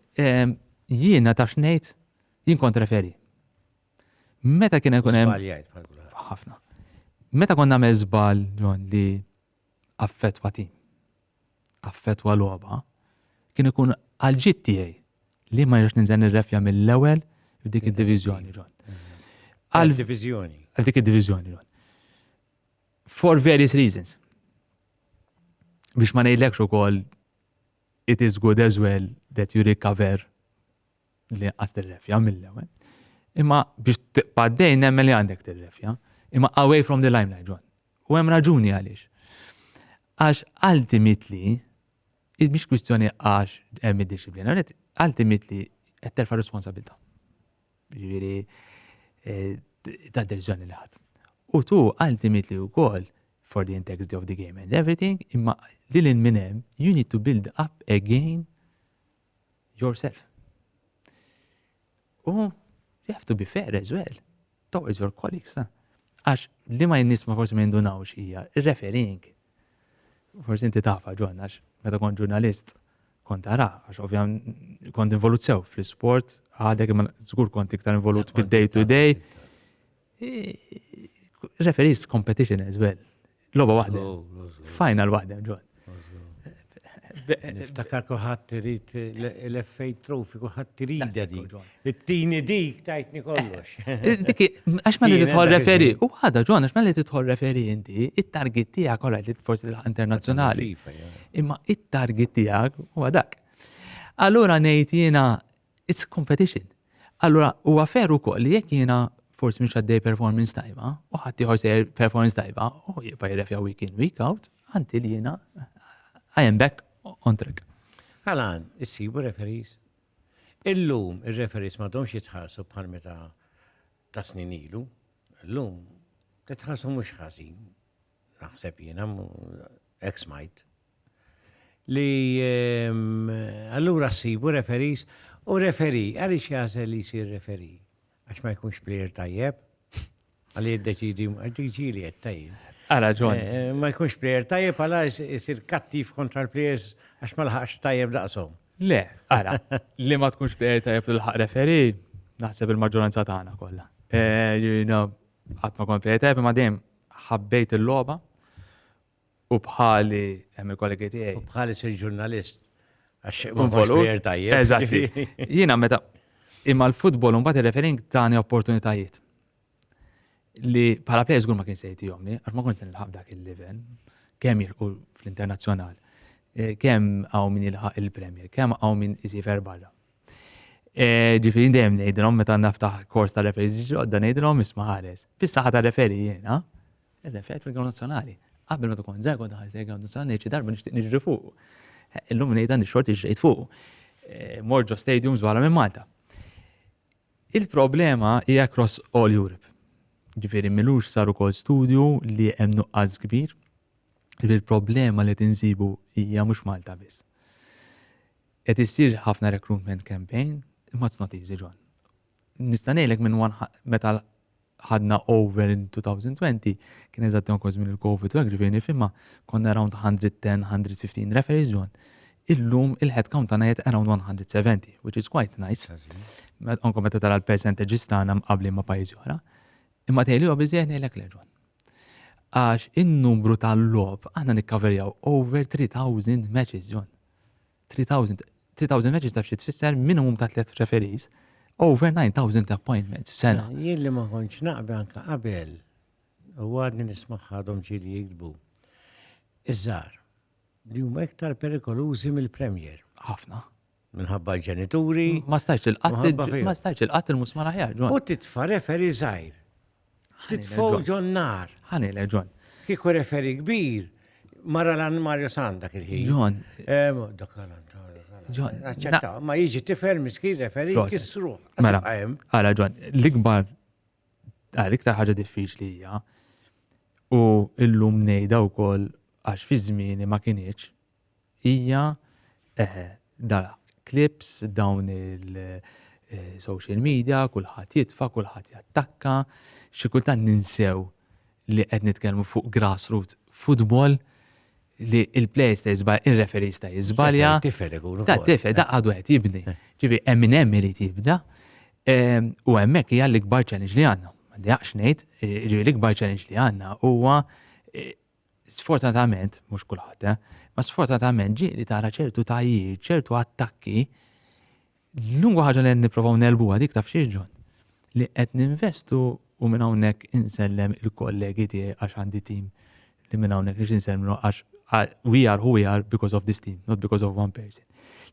jiena taf ngħid, jien kont referi. Meta kien ikun hemm ħafna. Meta konna nagħmel żball John li affettwa tim, affettwa logħba, kien ikun għal ġid tiegħi li ma nirx ninżel nirrefja mill-ewwel f'dik id-diviżjoni John. Għal-divizjoni. Għal dik id-diviżjoni John. For various reasons. Biex ma ngħidlekx ukoll it is good as well that you recover li qas tirrefja mill-ewwel. Imma biex tibqa' dejn nemmen li għandek tirrefja, imma away from the limelight John. U hemm raġuni għaliex. Għax ultimately mhix kwistjoni għax hemm id-disciplina, ultimately qed terfa' responsabilità. Jiġifieri ta' deċiżjoni li ħadd. U tu ultimately wkoll for the integrity of the game and everything, imma lil minn hemm you need to build up again yourself. You have to be fair as well towards your colleagues. Għax li ma jinnis ma forsi ma jindunawx hija ir-refereeing. Forsi inti tafa John, għax meta kont ġurnalist kont ara, għax ovvjament kont involut sew fl-sport, għadek imma żgur kont iktar involut fid-day to day. Referees competition as well. Loba waħda. Final waħda John. Niftakar kuħat trid l-FA Trophy, kuħat trid Daqshekk, dik. John. It-tini dik tajtni kollox. Diki, għax ma li Kien titħol dak referi, iż-żmien. u għada ġon, għax ma li titħol referi inti, it-target tijak kolla li forsi internazzjonali. FIFA, ja. Imma it-target tijak u għadak. Allora nejt jena, it's competition. Allora, u għaferu koll li jek jena forsi minn xaddej performance tajba, u ħatti ħorsi performance tajba, u jibba jirrefja week in, week out, għanti li jena, I am back on track. Għalan, issibu referis. Illum, il-referis ma domx jitħarsu bħal meta ta' snin ilu. Illum, jitħarsu mux ħażin. Naħseb jena, ex-majt. Li allura sibu referis, u referi, għalix jazel li jisir referi. Għax ma jkunx plejer tajjeb, għalli jiddeċidi, għaddiġili jittajjeb. Għala ġon, Ma jkunx plejer tajjeb, għala jisir kattif kontra l-plejers għax ma laħax tajjeb daqsom. le, għala, li ma tkunx plejer tajab l-ħaq referi, naħseb il-maġġoranza tagħna kollha. Għat ma kon plejer tajab, ma dejjem ħabbejt il-logħba u bħali hemm il-kollegi tiegħi. U bħali sir ġurnalist, għax ma jkunx plejer tajjeb. Eżatti. Jiena meta imma l-futbol mbagħad ir-refering tani opportunitajiet li bħala plejers żgur ma kien se jtihomni, għax ma kont se nilħaq dak il-livell, kemm jilħu fl-internazzjonal, kemm hawn min jilħaq il-Premier, kemm hawn min isifer barra. Ġifieri dejjem ngħidilhom meta naftaħ kors ta' referees ġodda ngħidilhom isma' ħares. Fis-saħħa ta' referi jiena, ir-referi fil-Ground Nazzjonali. Qabel ma tkun żgħar kont ħares il-Ground Nazzjonali xi darba nixtieq niġri fuq. Illum ngħid għandi xort iġrejt fuq. Morġo stadiums barra minn Malta. Il-problema hija across all Europe. Ġifieri milux saru kol studju li hemm nuqqas kbir. Il-problema li tinsibu hija mhux Malta biss. Qed issir ħafna recruitment campaign, imma it's not easy, John. Nista' ngħidlek minn meta ħadna over in 2020, kien eżatt kważi minn il-COVID u hekk ġifieri nifhimha konna around 110, 115 referees, John. Illum il-headcount tagħna jgħid around 170, which is quite nice. Anke meta tara l-percentages tagħna mqablin ma' pajjiżi oħra. Imma tgħidli huwa biżejjed ngħidlek le, John. Għax in-numru tal-logħob aħna nikkaverjaw over 3000 matches, John. 3000 matches taf xi tfisser minimum ta' 3 referees, over 9000 appointments f'sena. Jien li ma konċ naqbel anka qabel, u għadni nismaħħadhom ġiri jikdbu. Iż-żar, li huma iktar perikolużi mill-Premier. Ħafna. Minħabba l-ġenituri. Ma stajx il-qatt il-musmar aħjar, John. U titfa referi żgħir. Titfgħu ġon nar. Ħanile, John. Kieku referi kbir, mara lan Mario Sanda il-ħin. John. John. Aċċetta, ma jiġi tifel miskin referi kisruħ. Mela, għala, John, l-ikbar, l-iktar ħaġa diffiċli hija u illum ngħidha wkoll għax fi żmieni ma kienx hija dala clips dawn il-social media, kulħadd jitfa, kulħadd jattakka, xi kultant ninsew li qed nitkellmu fuq grassroot football li il-players ta' jizbalja, il-referees ta' jizbalja. Da' tifel, da' għadu għet jibni. Ġivi, eminem irrit jibda, u emmek hija l-ikbar challenge li għanna. Għandi għax nejt, ġivi l-ikbar challenge li għanna huwa sfortunatament, mux kulħadd, ma sfortunatament ġi li tara ċertu tajjir, ċertu attakki, l-lungu ħaġa li niprofaw nelbu għadik taf xiex, John, li qed ninvestu u minn hawnhekk insellem il-kollegi tiegħi għax għandi tim li minn hawnhekk nix insellmu għax we are who we are because of this team, not because of one person.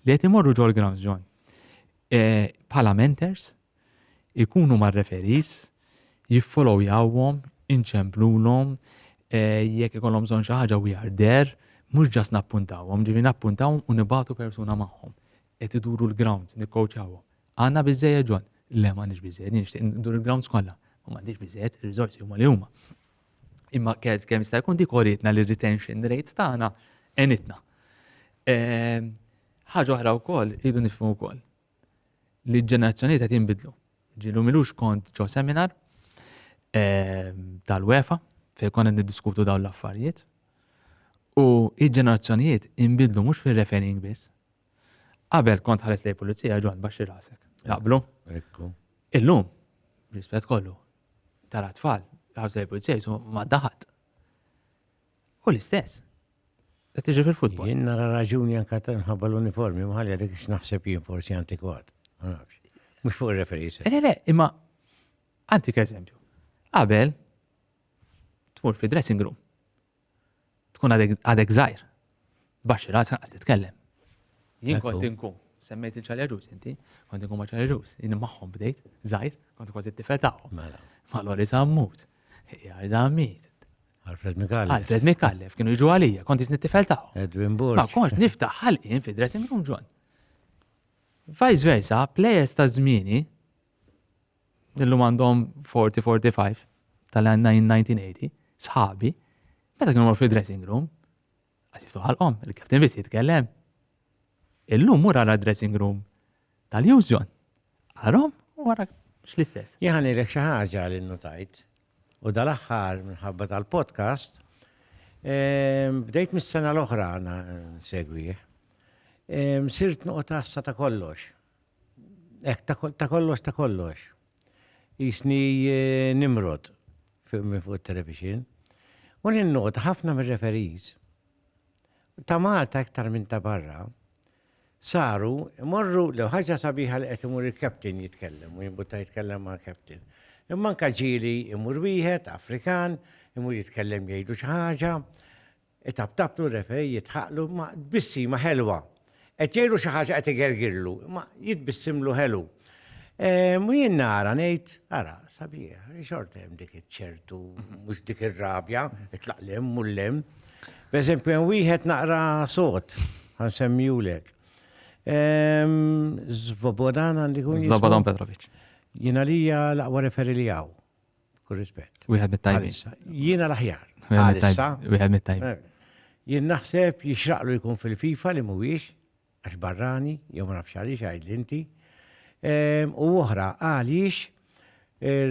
Li qed imorru ġol grounds, John, bħala mentors, ikunu mar-referees, jiffollowjawhom, inċemplulhom, jekk ikollhom bżonn xi ħaġa we are there, mhux ġast nappuntawhom, ġifi nappuntawhom u nibagħtu persuna magħhom. Qed iduru l-grounds, nikkoċawhom. Għandna biżejjed, John? Le m'għandniex biżejjed, nixtieq ndur il-grounds kollha. Ma m'għandix biżejjed, ir-riżorsi huma li huma. Imma kemm jista' jkun dik oritna li retention rate tagħna enitna. Ħaġa oħra wkoll iridu nifhmu wkoll li ġenerazzjonijiet qed jinbidlu. Ġielu milux kont ġo seminar tal-UEFA fejn konna niddiskutu dawn l-affarijiet. U il-ġenerazzjonijiet inbidlu mhux fir-refereeing biss. Qabel kont ħares lej pulizija ġon baxxi rasek. Jaqblu? Illum, rispett kollu, tara tfal, ħares lej pulizija jisu ma daħat. U l-istess. tiġi fil-futbol. Jien nara raġuni anka nħabba l-uniformi, maħalli għadik x'naħseb jien forsi antikwat. Ma nafx. Mhux fuq il-referis. Le, imma antik eżempju. Qabel tmur fi dressing room. Tkun għadek żgħir. Baxxi rasa qas titkellem. Jien Ekku. kont inkun, semmejt il-ċaljarus inti, kont inkun ma' ċaljarus, jien magħhom bdejt żgħir, kont kważi t-tifel tagħhom. Mela. Ma' Lori Zammut, Jar Zammit, Alfred Mikali. Alfred Mikallef, kienu jiġu għalija, kont isni t-tifel tagħhom. Edwin Ma Burge. konx niftaħ ħalqien fi dressing room ġon. Vice versa, players ta' żmieni illum għandhom 40-45 tal-1980, sħabi, meta kienu mor fi dressing room, għasiftu ħalqom, il-kapten biss jitkellem. Illum mur għara dressing room tal-Jużjon. Għarom u għara x-l-istess. Jħan irek xaħġa li notajt. U dal-axħar minħabba tal-podcast, bdejt mis-sena l-oħra għana segwih. Sirt nuqtassa ta' kollox. Ta' kollox. Jisni Nimrod minn fuq il-television. U n-nuqta ħafna mir referees ta' Malta iktar minn ta' barra saru, morru li ħaġa sabiħa li qed imur il-kapten jitkellem u jimbutta jitkellem ma' kapten. Imma anka ġieli imur wieħed Afrikan, imur jitkellem jgħidu xi ħaġa, itabtablu refej jitħaqlu ma' bissi ma' ħelwa. Qed jgħidu xi ħaġa qed igergirlu, ma' jitbissimlu ħelu. U jien nara ngħid, ara, sabiħ, xorta hemm dik iċ-ċertu, mhux dik ir-rabja, itlaqlem, mullem. B'eżempju, hemm wieħed naqra sot, ħansemmijulek. Zvobodan għandi kun Zlobodan Petrovic. Jiena lija l-aqwa referi li għaw. Kull rispett. Wieħed mit-tajbin. Għalissa. Jiena l-aħjar. Wieħed mit-tajbin. Jien naħseb jixraqlu jkun fil-FIFA li mhuwiex għax barrani, jew ma nafx għaliex għajdlinti. U oħra għaliex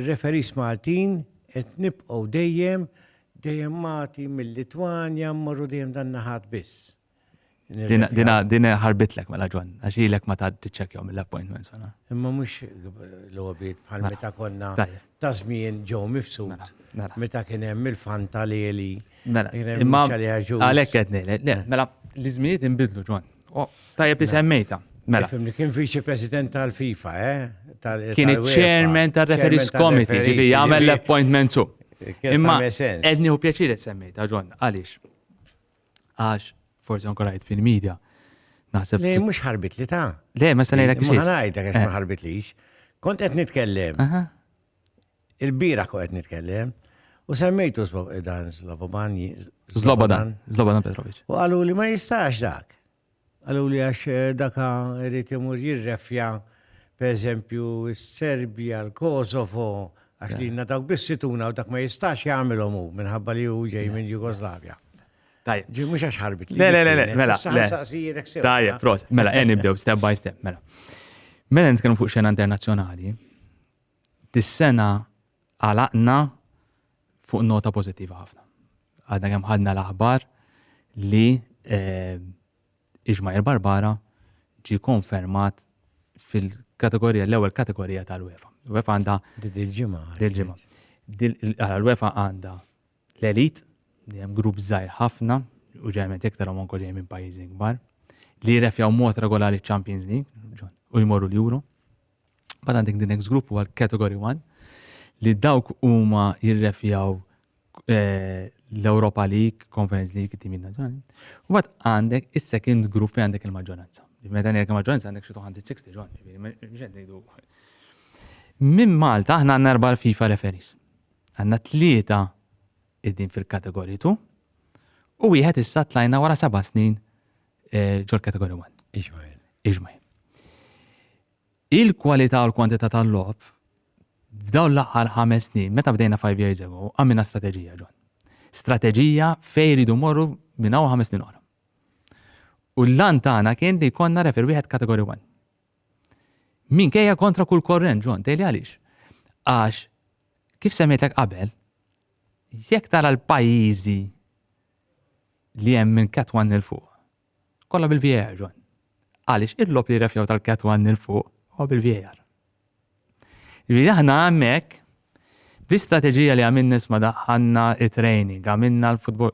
referis Maltin qed nibqgħu dejjem Malti mill-Litwanja mmorru dejjem dan naħat biss. Dina ħarbitlek mela ġwan, għax ilek ma ta' tiċċekjaw mill-appointments. Imma mhux l-għobiet bħal meta konna ta' żmien ġew mifsud. Meta kien hemm il-fanta leli. Imma għalhekk qed ngħidlek, mela l-iżmieniet inbidlu ġwan. Tajjeb li semmejta. Mela. Fimni kien viċi president tal-FIFA, Kien il-chairman tal-referees committee, ġifi jagħmel l-appointment su. Imma edni u pjaċir semmejta ġwan, għaliex? Għax forsi anke rajt fil-medja. Naħseb. Le mhux ħarbit li ta'. Le, ma se ngħidlek Ma ngħidlek għax ma ħarbitlix. Kont qed nitkellem. Il-bira kont qed nitkellem u semmejtu dan Zlobodan Petrovic. U qalu li ma jistax dak. Għallu li għax daka irrit imur jirrefja, per eżempju, s-Serbia, l-Kosovo, għax li jina dawk bissituna u dak ma jistax jgħamilhom hu minħabba li hu ġej minn Jugoslavja. Tajjeb. Ġi mhux għax ħarbit li. Le, mela. Tajjeb, pros. Mela, nibdew step by step, mela. Mela nitkellmu fuq xena internazzjonali, dis-sena għalaqna fuq nota pożittiva ħafna. Għadna kemm ħadna l-aħbar li Iġmael Barbara ġi konfermat fil-kategorija, l-ewwel kategorija tal-UEFA. UEFA għandha dil-ġimgħa. L-UEFA għandha l-elit, li hemm grupp żgħir ħafna, u ġejjin iktar u monko ġejjin minn pajjiżi kbar, li jirrefjaw mod regolari Champions League u jmorru l-Euro. Bad għandek the next group huwa l-Category 1 li dawk huma jirrefjaw l-Europa League, Conference League, timi nazzjonali. U għad għandek il-second group fi għandek il-maġġoranza. Meta għandek il-maġġoranza għandek xi 260 ġon. Min Malta aħna għandna 4 FIFA referees. Għandna 3 id-din fil-kategorji 2 u wieħed issa tlajna wara 7 snin ġol kategorju 1. Iġmael. Il-kwalità u l-kwantità tal-logħob f'dawn l-aħħar 5 snin, meta bdejna 5 years ago, għamilna strateġija ġon. Strateġija fej ridu morru minn hawn 5 snin oħra. U l-lan tagħna kien li jkollna refer wieħed kategorju 1. Minkejja kontra kull korrent ġon, tgħidli għaliex. Għax kif semmejtlek qabel, jekk tara l-pajjiżi li hemm minn Cat 1 il fuq, kollha bil-VAR ġon. Għaliex il-lob li refjaw tal-Cat 1 il fuq huwa bil-VAR. Ġifieri aħna hemmhekk bl-istrateġija li għamilna nisma' daħħalna it-training, għamilna l-futbol,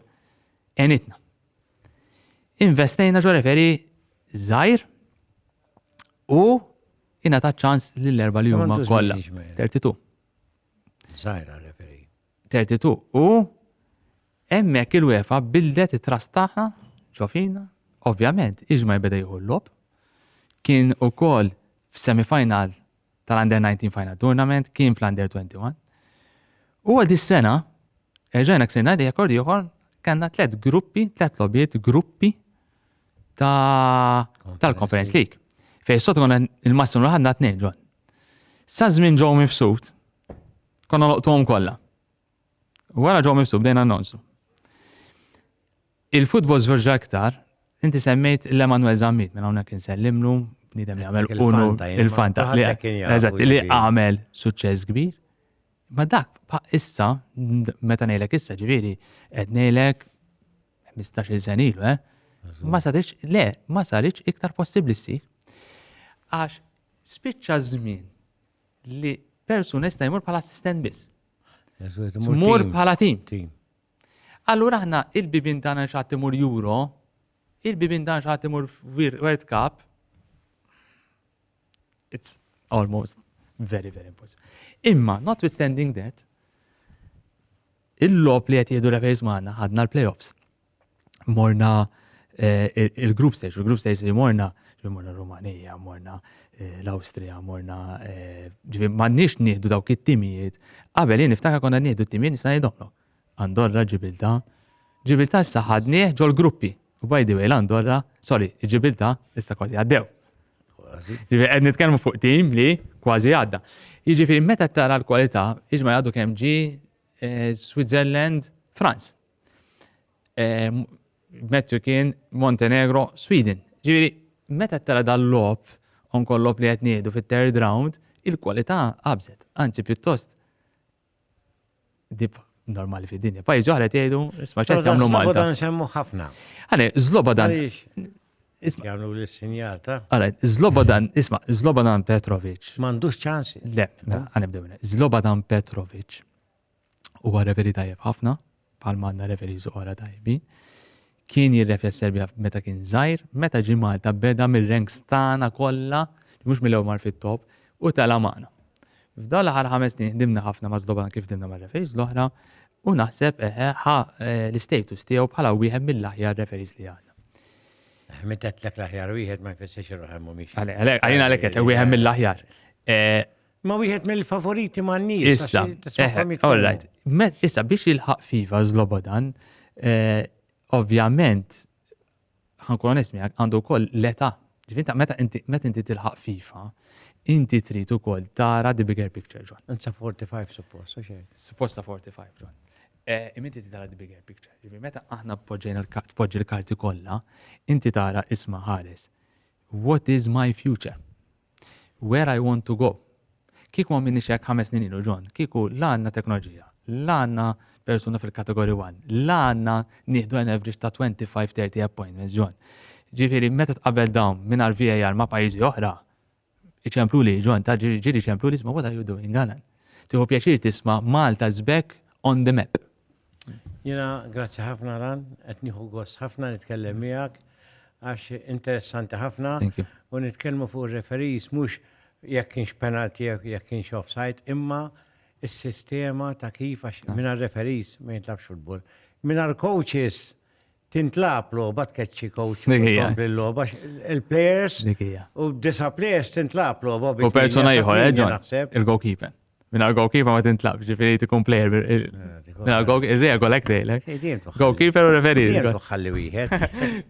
enitna. investejna ġo referi żgħir u ingħata ċans lill-erba' li huma kollha. 32. Żgħira referi. 32. U hemmhekk il-UEFA bildet it-trust tagħha ġofina, ovvjament, iġma jbeda jieħu l-lob. Kien ukoll f'semifinal tal-Under 19 Final Tournament, kien fl-Under 21. U għal dis-sena, ġejna ksejna rekord ieħor, kanna 3 logħbiet gruppi tal-Conference League. Fej sot konna il-massimu li ħadna 2 ġon. Sa żmien ġew mifsud, konna loqtuhom kollha. Wara ġew mifsud bdejna nnonsu. Il-futbol żverġa aktar, inti semmejt l-Emanuel Zammit minn hawnhekk insellimlu, bniedem jagħmel unu il-Fanta li għamel suċċess kbir. Ma dak issa, meta ngħidlek issa ġifieri qed ngħidlek 15-il sen ilu, ma saritx iktar possibbli ssir. Għax spiċċa żmien li persuna jista' jmur bħala assistent biss. Tmur bħala tim. Allura aħna il-bibin tagħna x'għad imur Euro, il-bibin tagħna x'għad imur World Cup, it's almost very, very impossible. Imma, notwithstanding that, il-lob li qed jieħdu referees magħna ħadna l-playoffs. Morna il-group stage li morna Rumanija, morna l-Awstrija, morna m'għandniex nieħdu dawk it-timijiet. Qabel jien niftakar konna nieħdu t-timijiet nista' ngħidhomlok. Andorra, Ġibilta issa ħadnieh ġol gruppi. U by the way, l-Andorra, Ġibilta issa kważi għaddew. Qed nitkellmu fuq tim li kważi għadda. Jiġifieri meta tara l-kwalità, iġma jgħaddu kemm ġi Switzerland, France. Metju kien Montenegro, Sweden. Ġifieri meta tara dal-lob onkoll-lob li qed nieħdu fit-third round, il-kwalità qabżet. Anzi pjuttost dib normali fid-dinja. Pajjiżi oħra jgħidu isma' x'qed jagħmlu Malta. Slobodan semmu ħafna. Għalej, Slobodan. Jagħmlu l-sinjal ta'. Għalej, Slobodan Petrovic. M'għandux ċansi. Le, għanibdew minn. Slobodan Petrovic huwa referi tajjeb ħafna, bħalma għandna referiż oħra tajbin. Kien jirrefja s-Serbja meta kien żgħir, meta ġie Malta beda mir-ranks tagħna kollha, mhux mill-ewwel mar fit-top, u tala magħna. F'dan l-aħħar 5 snin ħdimna ħafna ma' Slobodan kif ħdimna ma' referiż l-oħra, u naħseb l-istatus tiegħu bħala wieħed mill-aħjar referiż li għandna. Meta tlek l-aħjar wieħed ma jfissirx irruħ mhumiex. Għalina għalhekk qed wieħed mill-aħjar. Ma wieħed mill-favoriti ma' n-nies. Issa, all right. Issa biex jilħaq FIFA Slobodan, ovvjament, ħankun onest miegħek għandu wkoll l-età. Meta inti tilħaq FIFA, inti trid ukoll tara the bigger picture, John. Insa 45 suppost, o xejn. Supposta 45, John. Inti tara the bigger picture. Meta aħna poġġi l-karti kollha, inti tara isma' ħares. What is my future? Where I want to go? Kieku ma minnix hekk 5 snin ilu, John, kieku la għandna teknoloġija, la għandna persuna fil-kategori 1, la għandna nieħdu an average ta' 25-30 appointments, John. Ġifieri meta tqabel dawn mingħajr VAR ma' pajjiżi oħra, iċemplu li, John, ta' ġiri ċemplu li isma' what are you doing, Alan? Tieħu pjaċir tisma' Malta's back on the map. Jiena grazzi ħafna Alan, qed nieħu gost ħafna nitkellem miegħek għax interessanti ħafna u nitkellmu fuq ir-referees mhux jekk kienx penalty jekk kienx offside, imma is-sistema ta' kif għax mingħajr referees ma jintlabx futbol. Mingħajr coaches tintlab logħba tkeċċi coach tkompli l-logħba il-players u disa players tintlab logħba. U persuna ieħor il-goalkeeper. Mingħajr goalkeeper ma tintlabx, ġifieri tkun player ir-regola hekk tgħidlek. Goalkeeper u referee. Ħalli wieħed.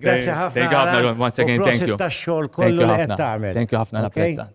Grazzi ħafna. Once again, thank you. Tax-xogħol kollu li qed tagħmel. Thank you ħafna napprezza.